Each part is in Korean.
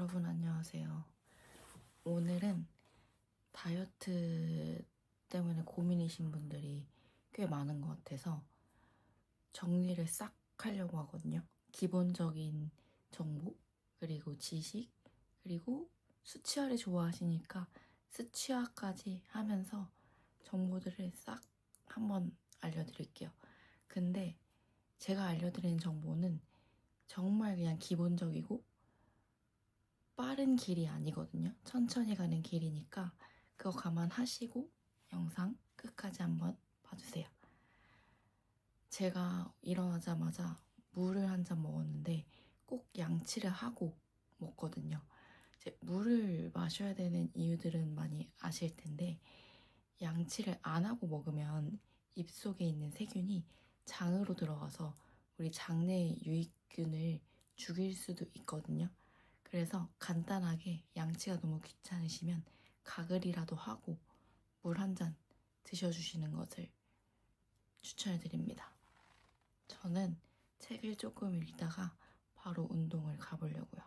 여러분 안녕하세요. 오늘은 다이어트 때문에 고민이신 분들이 꽤 많은 것 같아서 정리를 싹 하려고 하거든요. 기본적인 정보, 그리고 지식, 그리고 수치화를 좋아하시니까 수치화까지 하면서 정보들을 싹 한번 알려드릴게요. 근데 제가 알려드리는 정보는 정말 그냥 기본적이고 빠른 길이 아니거든요. 천천히 가는 길이니까 그거 감안하시고 영상 끝까지 한번 봐주세요. 제가 일어나자마자 물을 한 잔 먹었는데 꼭 양치를 하고 먹거든요. 이제 물을 마셔야 되는 이유들은 많이 아실 텐데 양치를 안 하고 먹으면 입속에 있는 세균이 장으로 들어가서 우리 장내 유익균을 죽일 수도 있거든요. 그래서 간단하게 양치가 너무 귀찮으시면 가글이라도 하고 물 한 잔 드셔주시는 것을 추천해드립니다. 저는 책을 조금 읽다가 바로 운동을 가보려고요.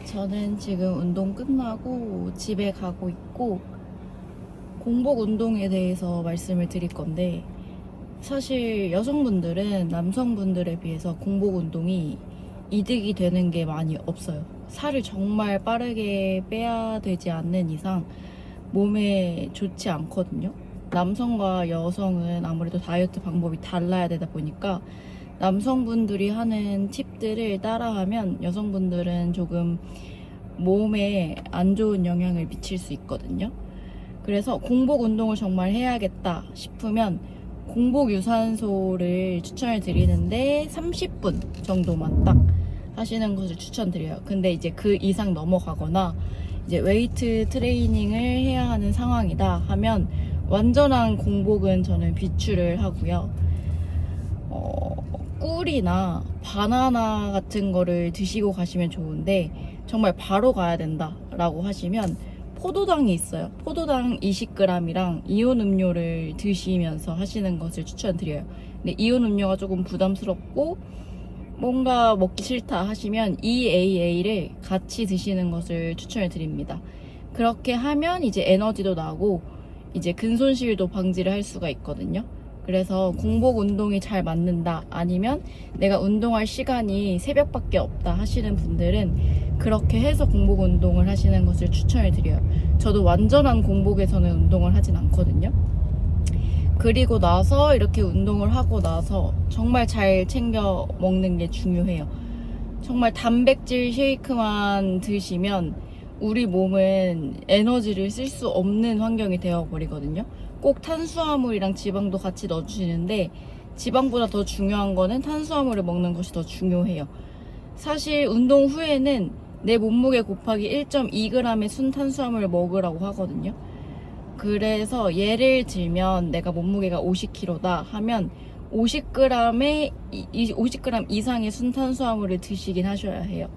저는 지금 운동 끝나고 집에 가고 있고 공복 운동에 대해서 말씀을 드릴 건데 사실 여성분들은 남성분들에 비해서 공복 운동이 이득이 되는 게 많이 없어요. 살을 정말 빠르게 빼야 되지 않는 이상 몸에 좋지 않거든요. 남성과 여성은 아무래도 다이어트 방법이 달라야 되다 보니까 남성분들이 하는 팁들을 따라하면 여성분들은 조금 몸에 안 좋은 영향을 미칠 수 있거든요. 그래서 공복 운동을 정말 해야겠다 싶으면 공복 유산소를 추천을 드리는데 30분 정도만 딱 하시는 것을 추천드려요. 근데 이제 그 이상 넘어가거나 이제 웨이트 트레이닝을 해야 하는 상황이다 하면 완전한 공복은 저는 비추를 하고요. 꿀이나 바나나 같은 거를 드시고 가시면 좋은데 정말 바로 가야 된다라고 하시면 포도당이 있어요. 포도당 20g이랑 이온 음료를 드시면서 하시는 것을 추천드려요. 근데 이온 음료가 조금 부담스럽고 뭔가 먹기 싫다 하시면 EAA를 같이 드시는 것을 추천을 드립니다. 그렇게 하면 이제 에너지도 나고 이제 근손실도 방지를 할 수가 있거든요. 그래서 공복 운동이 잘 맞는다 아니면 내가 운동할 시간이 새벽밖에 없다 하시는 분들은 그렇게 해서 공복 운동을 하시는 것을 추천을 드려요. 저도 완전한 공복에서는 운동을 하진 않거든요. 그리고 나서 이렇게 운동을 하고 나서 정말 잘 챙겨 먹는 게 중요해요. 정말 단백질 쉐이크만 드시면 우리 몸은 에너지를 쓸 수 없는 환경이 되어버리거든요. 꼭 탄수화물이랑 지방도 같이 넣어주시는데 지방보다 더 중요한 거는 탄수화물을 먹는 것이 더 중요해요. 사실 운동 후에는 내 몸무게 곱하기 1.2g의 순탄수화물을 먹으라고 하거든요. 그래서 예를 들면 내가 몸무게가 50kg다 하면 50g 이상의 순탄수화물을 드시긴 하셔야 해요.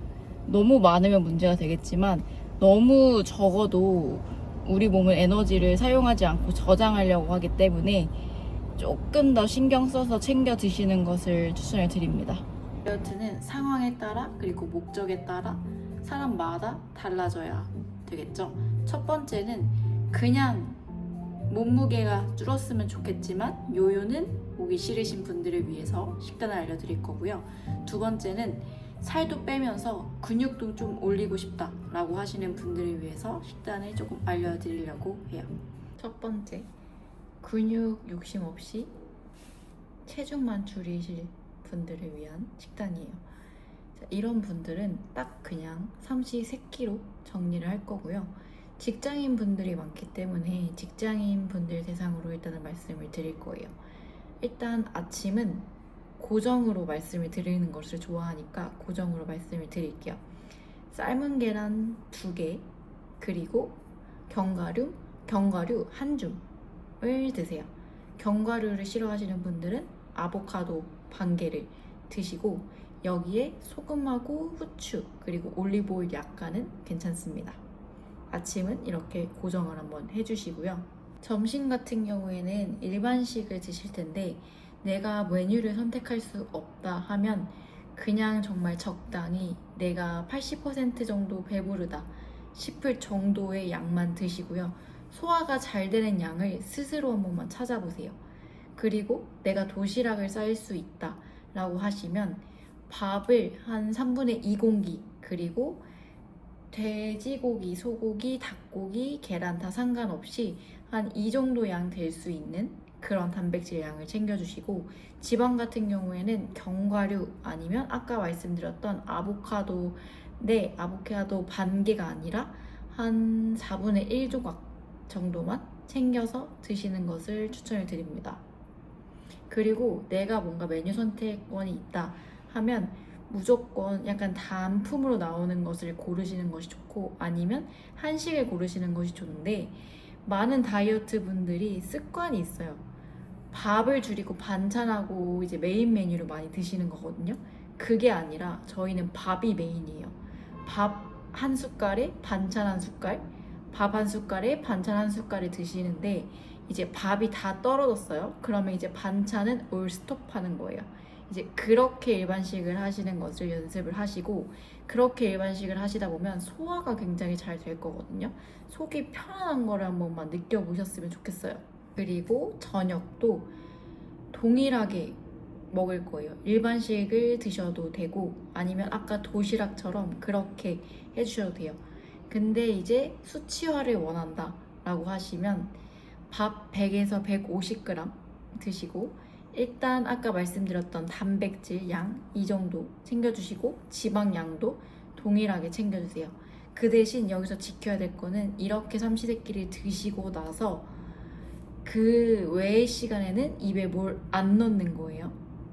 너무 많으면 문제가 되겠지만 너무 적어도 우리 몸은 에너지를 사용하지 않고 저장하려고 하기 때문에 조금 더 신경 써서 챙겨 드시는 것을 추천을 드립니다. 다이어트는 상황에 따라 그리고 목적에 따라 사람마다 달라져야 되겠죠. 첫 번째는 그냥 몸무게가 줄었으면 좋겠지만 요요는 보기 싫으신 분들을 위해서 식단을 알려드릴 거고요. 두 번째는 살도 빼면서 근육도 좀 올리고 싶다 라고 하시는 분들을 위해서 식단을 조금 알려드리려고 해요. 첫 번째, 근육 욕심 없이 체중만 줄이실 분들을 위한 식단이에요. 이런 분들은 딱 그냥 삼시 세끼로 정리를 할 거고요. 직장인 분들이 많기 때문에 직장인 분들 대상으로 일단은 말씀을 드릴 거예요. 일단 아침은 고정으로 말씀을 드리는 것을 좋아하니까 고정으로 말씀을 드릴게요. 삶은 계란 2개 그리고 견과류 1줌을 드세요. 견과류를 싫어하시는 분들은 아보카도 반 개를 드시고 여기에 소금하고 후추 그리고 올리브오일 약간은 괜찮습니다. 아침은 이렇게 고정을 한번 해주시고요. 점심 같은 경우에는 일반식을 드실 텐데 내가 메뉴를 선택할 수 없다 하면 그냥 정말 적당히 내가 80% 정도 배부르다 싶을 정도의 양만 드시고요. 소화가 잘 되는 양을 스스로 한 번만 찾아보세요. 그리고 내가 도시락을 쌀 수 있다 라고 하시면 밥을 한 3분의 2 공기, 그리고 돼지고기, 소고기, 닭고기, 계란 다 상관없이 한 이 정도 양 될 수 있는 그런 단백질 양을 챙겨주시고, 지방 같은 경우에는 견과류 아니면 아까 말씀드렸던 아보카도인데 아보카도 반 개가 아니라 한 4분의 1 조각 정도만 챙겨서 드시는 것을 추천을 드립니다. 그리고 내가 뭔가 메뉴 선택권이 있다 하면 무조건 약간 단품으로 나오는 것을 고르시는 것이 좋고, 아니면 한식을 고르시는 것이 좋은데, 많은 다이어트 분들이 습관이 있어요. 밥을 줄이고 반찬하고 이제 메인 메뉴를 많이 드시는 거거든요. 그게 아니라 저희는 밥이 메인이에요. 밥 한 숟갈에 반찬 한 숟갈, 밥 한 숟갈에 반찬 한 숟갈을 드시는데, 이제 밥이 다 떨어졌어요. 그러면 이제 반찬은 올 스톱하는 거예요. 이제 그렇게 일반식을 하시는 것을 연습을 하시고, 그렇게 일반식을 하시다 보면 소화가 굉장히 잘 될 거거든요. 속이 편안한 거를 한 번만 느껴보셨으면 좋겠어요. 그리고 저녁도 동일하게 먹을 거예요. 일반식을 드셔도 되고 아니면 아까 도시락처럼 그렇게 해주셔도 돼요. 근데 이제 수치화를 원한다 라고 하시면 밥 100에서 150g 드시고, 일단 아까 말씀드렸던 단백질 양 이 정도 챙겨주시고 지방 양도 동일하게 챙겨주세요. 그 대신 여기서 지켜야 될 거는, 이렇게 삼시세끼를 드시고 나서 그 외의 시간에는 입에 뭘 안 넣는 거예요.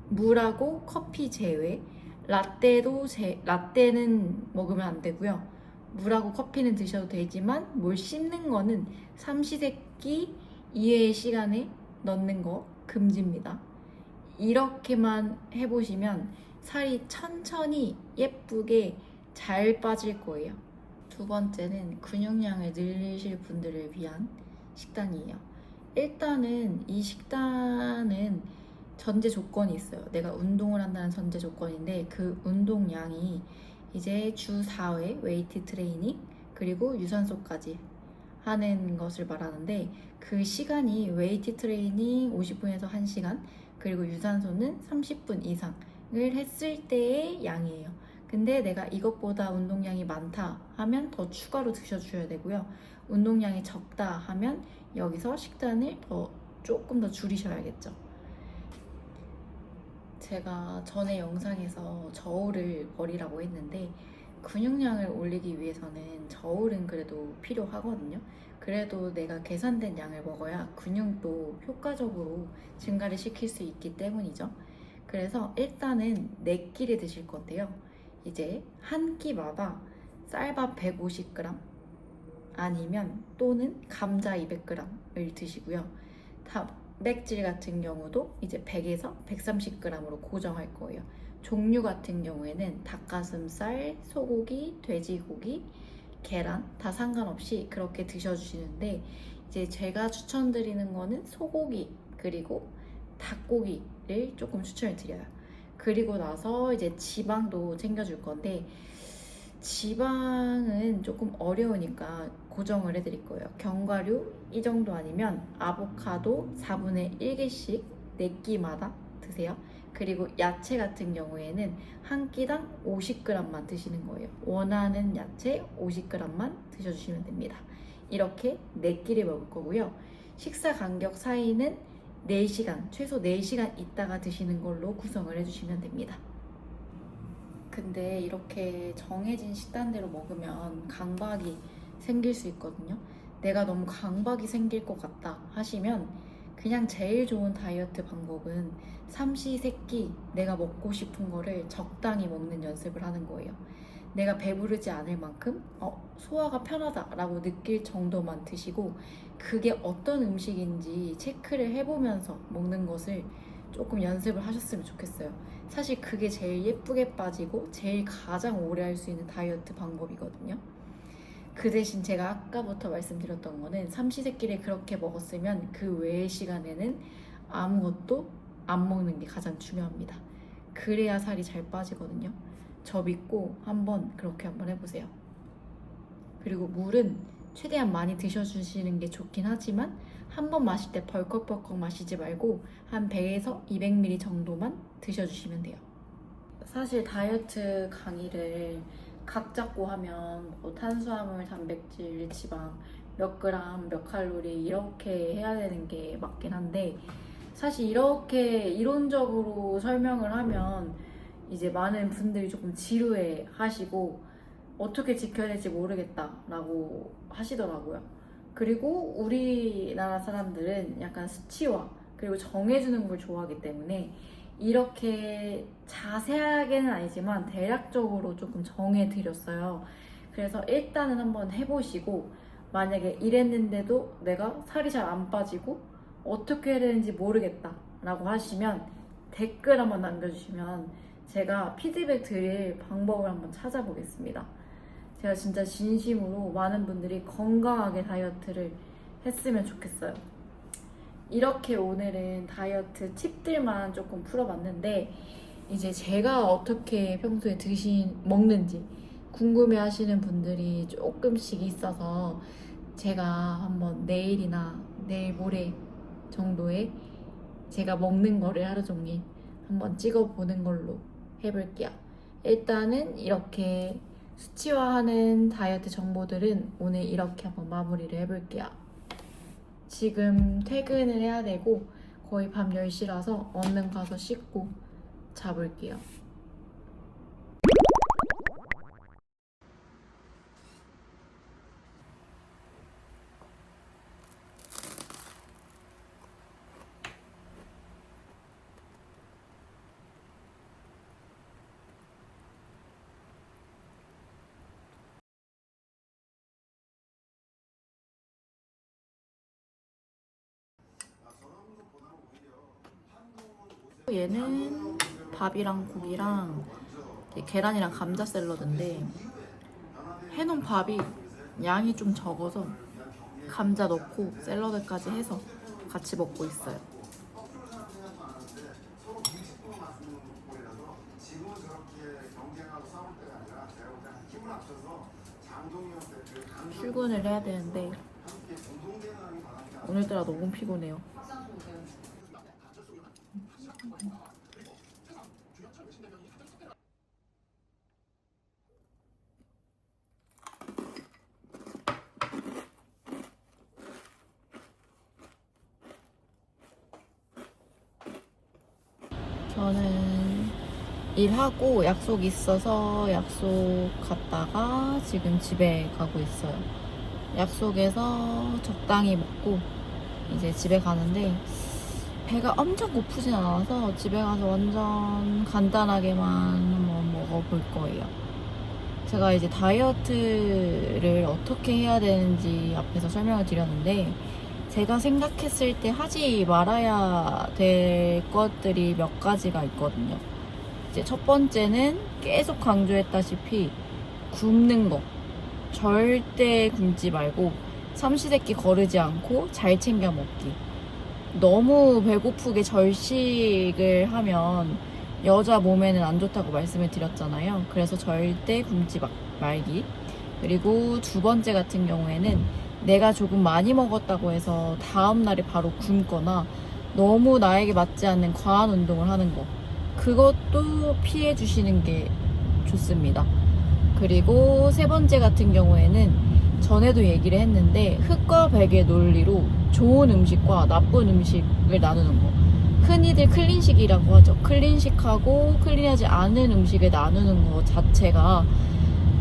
물하고 커피 제외, 라떼는 먹으면 안 되고요. 물하고 커피는 드셔도 되지만 뭘 씹는 거는 삼시세끼 이외의 시간에 넣는 거 금지입니다. 이렇게만 해보시면 살이 천천히 예쁘게 잘 빠질 거예요. 두 번째는 근육량을 늘리실 분들을 위한 식단이에요. 일단은 이 식단은 전제 조건이 있어요. 내가 운동을 한다는 전제 조건인데, 그 운동량이 이제 주 4회 웨이트 트레이닝 그리고 유산소까지 하는 것을 말하는데, 그 시간이 웨이트 트레이닝 50분에서 1시간 그리고 유산소는 30분 이상을 했을 때의 양이에요. 근데 내가 이것보다 운동량이 많다 하면 더 추가로 드셔줘야 되고요. 운동량이 적다 하면 여기서 식단을 조금 더 줄이셔야겠죠. 제가 전에 영상에서 저울을 버리라고 했는데, 근육량을 올리기 위해서는 저울은 그래도 필요하거든요. 그래도 내가 계산된 양을 먹어야 근육도 효과적으로 증가를 시킬 수 있기 때문이죠. 그래서 일단은 4끼를 드실 건데요. 이제 한 끼마다 쌀밥 150g 아니면 또는 감자 200g을 드시고요. 단백질 같은 경우도 이제 100에서 130g으로 고정할 거예요. 종류 같은 경우에는 닭가슴살, 소고기, 돼지고기, 계란 다 상관없이 그렇게 드셔주시는데, 이제 제가 추천드리는 거는 소고기 그리고 닭고기를 조금 추천을 드려요. 그리고 나서 이제 지방도 챙겨줄 건데, 지방은 조금 어려우니까 고정을 해드릴 거예요. 견과류 이 정도 아니면 아보카도 4분의 1개씩 4끼마다 드세요. 그리고 야채 같은 경우에는 한 끼당 50g만 드시는 거예요. 원하는 야채 50g만 드셔주시면 됩니다. 이렇게 4끼를 먹을 거고요. 식사 간격 사이는 4시간, 최소 4시간 있다가 드시는 걸로 구성을 해주시면 됩니다. 근데 이렇게 정해진 식단대로 먹으면 강박이 생길 수 있거든요. 내가 너무 강박이 생길 것 같다 하시면 그냥 제일 좋은 다이어트 방법은 삼시세끼 내가 먹고 싶은 거를 적당히 먹는 연습을 하는 거예요. 내가 배부르지 않을 만큼 소화가 편하다라고 느낄 정도만 드시고, 그게 어떤 음식인지 체크를 해보면서 먹는 것을 조금 연습을 하셨으면 좋겠어요. 사실 그게 제일 예쁘게 빠지고 제일 가장 오래 할 수 있는 다이어트 방법이거든요. 그 대신 제가 아까부터 말씀드렸던 거는 삼시세끼를 그렇게 먹었으면 그 외의 시간에는 아무것도 안 먹는 게 가장 중요합니다. 그래야 살이 잘 빠지거든요. 저 믿고 그렇게 한번 해보세요. 그리고 물은 최대한 많이 드셔주시는 게 좋긴 하지만 한 번 마실 때 벌컥벌컥 마시지 말고 한 100에서 200ml 정도만 드셔주시면 돼요. 사실 다이어트 강의를 각 잡고 하면 뭐 탄수화물, 단백질, 지방 몇 그램, 몇 칼로리 이렇게 해야 되는 게 맞긴 한데 사실 이렇게 이론적으로 설명을 하면 이제 많은 분들이 조금 지루해 하시고 어떻게 지켜야 될지 모르겠다라고 하시더라고요. 그리고 우리나라 사람들은 약간 수치화 그리고 정해주는 걸 좋아하기 때문에 이렇게 자세하게는 아니지만 대략적으로 조금 정해드렸어요. 그래서 일단은 한번 해보시고 만약에 이랬는데도 내가 살이 잘 안 빠지고 어떻게 해야 되는지 모르겠다 라고 하시면 댓글 한번 남겨주시면 제가 피드백 드릴 방법을 한번 찾아보겠습니다. 제가 진짜 진심으로 많은 분들이 건강하게 다이어트를 했으면 좋겠어요. 이렇게 오늘은 다이어트 팁들만 조금 풀어봤는데 이제 제가 어떻게 평소에 먹는지 궁금해 하시는 분들이 조금씩 있어서 제가 한번 내일이나 내일 모레 정도에 제가 먹는 거를 하루 종일 한번 찍어보는 걸로 해볼게요. 일단은 이렇게 수치화하는 다이어트 정보들은 오늘 이렇게 한번 마무리를 해볼게요. 지금 퇴근을 해야 되고 거의 밤 10시라서 얼른 가서 씻고 자볼게요. 얘는 밥이랑 고기랑 계란이랑 감자 샐러드인데 해놓은 밥이 양이 좀 적어서 감자 넣고 샐러드까지 해서 같이 먹고 있어요. 출근을 해야 되는데 오늘따라 너무 피곤해요. 저는 일하고 약속 있어서 약속 갔다가 지금 집에 가고 있어요. 약속에서 적당히 먹고 이제 집에 가는데 배가 엄청 고프진 않아서 집에 가서 완전 간단하게만 한번 먹어볼 거예요. 제가 이제 다이어트를 어떻게 해야 되는지 앞에서 설명을 드렸는데 제가 생각했을 때 하지 말아야 될 것들이 몇 가지가 있거든요. 이제 첫 번째는 계속 강조했다시피 굶는 거. 절대 굶지 말고 삼시세끼 거르지 않고 잘 챙겨 먹기. 너무 배고프게 절식을 하면 여자 몸에는 안 좋다고 말씀을 드렸잖아요. 그래서 절대 굶지 말기. 그리고 두 번째 같은 경우에는 내가 조금 많이 먹었다고 해서 다음날에 바로 굶거나 너무 나에게 맞지 않는 과한 운동을 하는 거. 그것도 피해 주시는 게 좋습니다. 그리고 세 번째 같은 경우에는 전에도 얘기를 했는데 흙과 백의 논리로 좋은 음식과 나쁜 음식을 나누는 거. 흔히들 클린식이라고 하죠. 클린식하고 클린하지 않은 음식을 나누는 거 자체가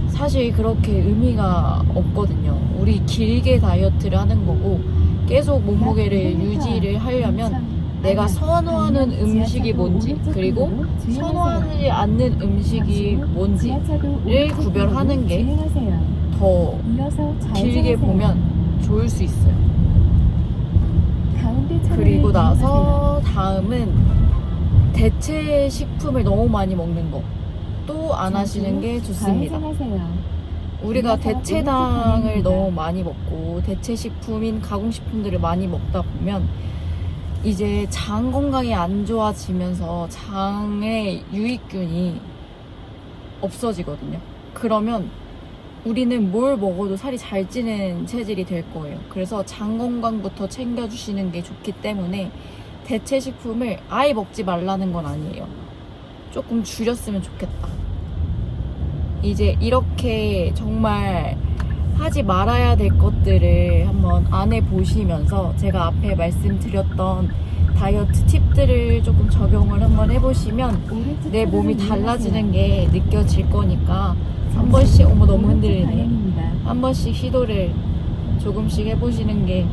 사실 그렇게 의미가 없거든요. 우리 길게 다이어트를 하는 거고 계속 몸무게를 유지를 하려면 내가 선호하는 음식이 뭔지 그리고 선호하지 않는 음식이 뭔지를 구별하는 게 더 길게 보면 좋을 수 있어요. 그리고 나서 다음은 대체 식품을 너무 많이 먹는 거 또 안 하시는 게 좋습니다. 우리가 대체당을 너무 많이 먹고 대체 식품인 가공식품들을 많이 먹다 보면 이제 장 건강이 안 좋아지면서 장의 유익균이 없어지거든요. 그러면 우리는 뭘 먹어도 살이 잘 찌는 체질이 될 거예요. 그래서 장 건강부터 챙겨주시는 게 좋기 때문에 대체 식품을 아예 먹지 말라는 건 아니에요. 조금 줄였으면 좋겠다. 이제 이렇게 정말 하지 말아야 될 것들을 한번 안해 보시면서 제가 앞에 말씀드렸던 다이어트 팁들을 조금 적용을 한번 해보시면 내 몸이 달라지는 게 느껴질 거니까 한 번씩, 어머 너무 흔들리네, 한 번씩 시도를 조금씩 해보시는 게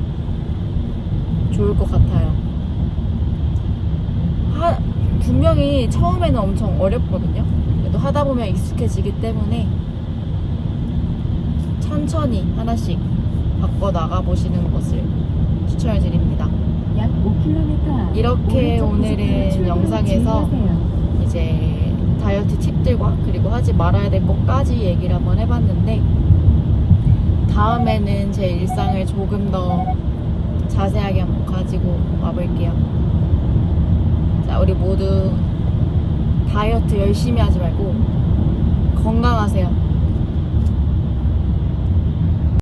좋을 것 같아요. 분명히 처음에는 엄청 어렵거든요. 그래도 하다 보면 익숙해지기 때문에 천천히 하나씩 바꿔 나가 보시는 것을 추천을 드립니다. 약 5km 이렇게 오늘은 영상에서 이제 다이어트 팁들과 그리고 하지 말아야 될 것까지 얘기를 한번 해봤는데, 다음에는 제 일상을 조금 더 자세하게 한번 가지고 와볼게요. 자, 우리 모두 다이어트 열심히 하지 말고 건강하세요.